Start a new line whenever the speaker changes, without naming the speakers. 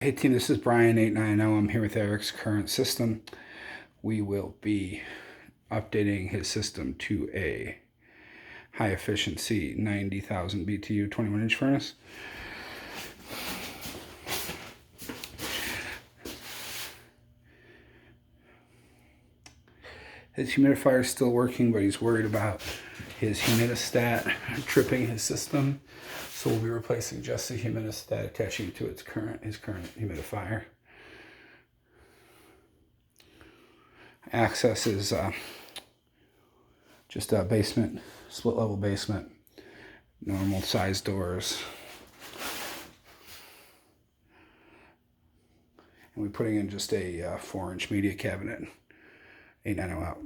Hey team, this is Brian 890. I'm here with Eric's current system. We will be updating his system to a high efficiency 90,000 BTU 21-inch furnace. His humidifier is still working, but he's worried about his humidistat tripping his system. So we'll be replacing just the humidistat, attaching it to his current humidifier. Access is just a basement, split level basement, normal size doors. And we're putting in just a 4-inch media cabinet, 890 out.